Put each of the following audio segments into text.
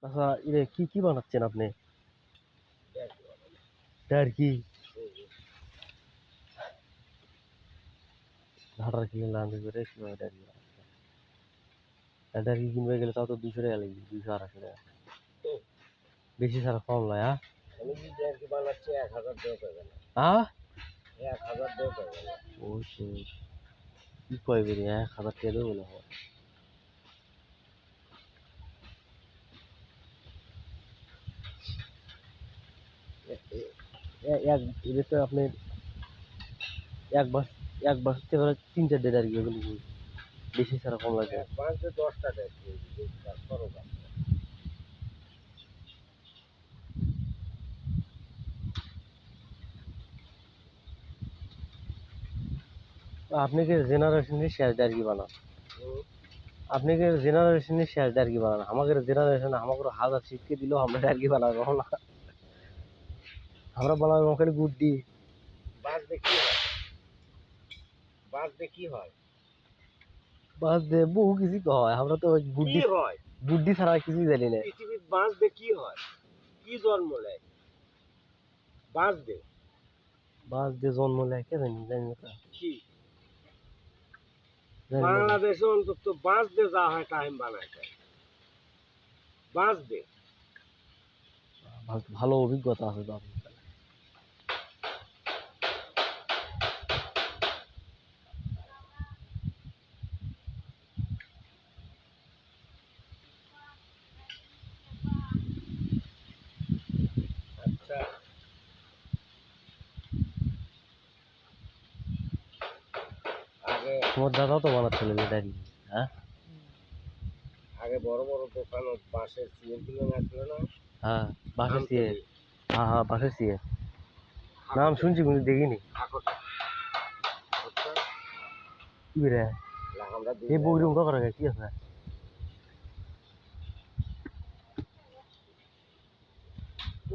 আচ্ছা, কি কি বানাচ্ছেন আপনি? টার্কি ঢাটার কিনে লাঞ্চ করে কিভাবে টার্কি বানাচ্ছেন? টার্কি কিনবে গেলে তাও তো 200 টাকা লাগবে, 200-250 টাকা। বেশি ছাড়া কম নয়, হ্যাঁ? আমি যে টার্কি বানাচ্ছি 1000 টাকা পাবে না। হ্যাঁ, 1000 টাকা পাবে না। ও শিট, কি কয় বেরি 1000 টাকা দেবো না? এক এটা তো আপনি এক বাস এক বাস থেকে 3-4 টার্কি এগুলো বেশি ছাড়া কম লাগে। বাঁচবে 10টা টার্কি করো কাজ। আপনি কি জেনারেশনের শেষ টার্কি বানান? আপনি কি জেনারেশনের শেষ টার্কি বানান? আমাদের জেনারেশন আমাকে হাজার শিখকে দিলেও আমরা টার্কি বানাবো না। আমরা বানাবো ওখানে গুড্ডি। বাঁচবে কি হয়? বাঁচবে কি হয়? বাস দে বহু কিছু তো হয়, আমরা তো ওই কি হয়? বুদ্ধি ছাড়া কিছুই জানি না। পৃথিবীর বাঁচবে কি হয়? কি জন্ম নেয়? বাঁচবে বাস দিয়ে জন্ম নেয় কে জানি জানি না। কি? জানি না। বাংলাদেশে অন্তত বাঁচবে যা হয় টাইম বানাইতে বাঁচবে। ভালো অভিজ্ঞতা আছে তো আপনার। আচ্ছা, আগে তোমার দাদাও তো বানাচ্ছিল ডায়েরি, হ্যাঁ? আগে বড় বড় দোকান বাঁশের সিএর গুলো না ছিল না? হ্যাঁ, বাসের সিয়ে। আমতলী, হ্যাঁ হ্যাঁ, বাসের সিয়ে নাম শুনছি কিন্তু দেখিনি। ঢাকটা। আচ্ছা, কি রে আমরা দুই এই ভাই বগরি উঠা করা কি আছে?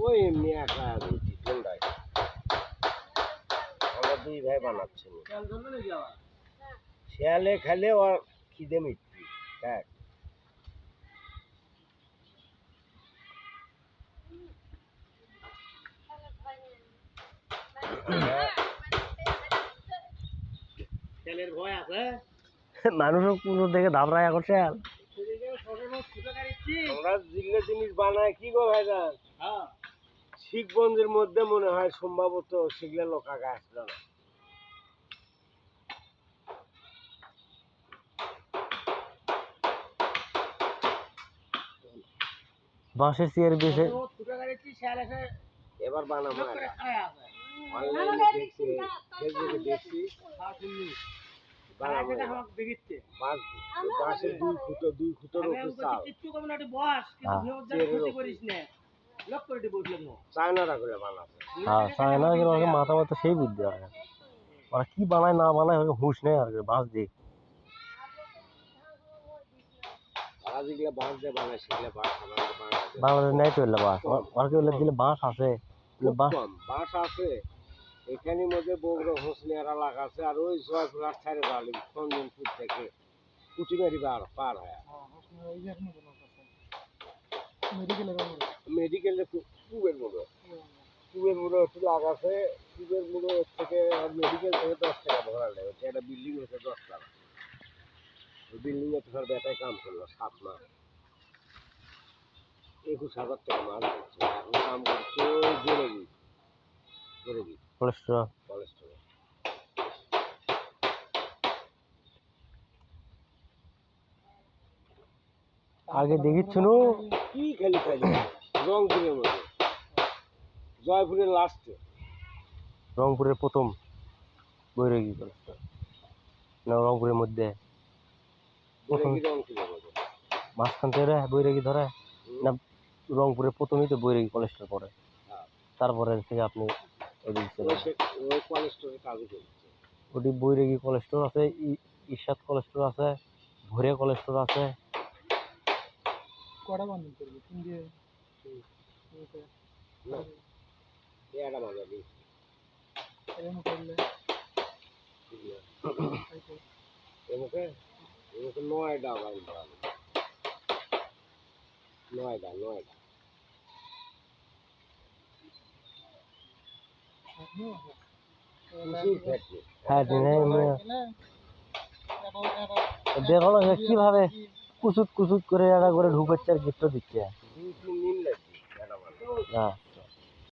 ওই এমনি একা রুটি কোনটাই আমরা দুই ভাই বানাচ্ছি। শেয়ালে খেলে ওর খিদে মিটবি। দেখ শেয়ালের ভয় আছে। মানুষও পুরো দেখে ধাবড়ায় করছে। আমরা যেগুলো জিনিস বানাই কি গো ভাইজান, শিখগঞ্জের মধ্যে মনে হয় সম্ভবত সেগুলো লোক আগে আসলো না। বাঁশের সিয়ের বেশে এবার বানাবো অনলাইনে দেখছি, ফেসবুকে দেখছি বানাবো বাঁশের 2 ফুটের উপর চাল চায়নারা করে বানাবো। হ্যাঁ চায়না কিন্তু মাথা মাথা সেই বুদ্ধি হয়। ওরা কি বানায় না বানায় হুঁশ নেই আর কি, বাঁশ দিয়ে। তারা যেগুলো বাঁশ দিয়ে বানায় সেগুলো বাঁশ আমাদের বাংলাদেশ নেই তো এলে বাঁশ, ওরা কি দিলে বাঁশ আছে বাঁশ। বাঁশ আছে এখানের মধ্যে বগুড়া হোসনিয়ার এলাকা আছে, আর ওই জয়পুরহাট ছেড়ে যাওয়ালি চন্দনপুর থেকে কুটিবাড়ি পার হয় মেডিকেলে কুবের মুড়ো একটু লাগাছে। কুবের মুড়ো থেকে মেডিকেল থেকে 10 টাকা ভরা নেয়, হচ্ছে একটা বিল্ডিং হচ্ছে 10 টাকা। ওই বিল্ডিং এ তো বেটায় কাম করলো 7 মাস, 21,000 টাকা মাস দিচ্ছে। এখন কাম করছে জোরেগি কোলেস্টেরল। কলেস্ট্রল। আগে দেখিচ্ছিল কি খালি খালি রংপুরের মধ্যে, জয়পুরের লাস্টে, রংপুরের প্রথম বৈরাগী কোলেস্টেরল না রংপুরের মধ্যে রংপুরের মধ্যে মাঝখান থেকে বৈরাগী ধরে না? রংপুরের প্রথমেই তো বৈরাগী কোলেস্টেরল পড়ে, তারপরে থেকে আপনি ওই কলেস্ট্রলের কাজও করছে। ওটি বৈরাগী কোলেস্টেরল আছে, ঈর্ষাদ কোলেস্টেরল আছে, ভোরে কোলেস্টেরল আছে। কড়া বান্ধব করবি দিয়ে না এটা মজা দিই এরকম করলে এমুকে 9টা বাইন বাড়ানো। নয়ডা প্রচুর ফ্যাক্টরি। হ্যাঁ দেখো না কিভাবে কুচুত কুচুত করে একটা করে ঢুকাচ্ছে আর গিফট দিচ্ছে 2-3 দিন লাগবে এটা বানাতে। হ্যাঁ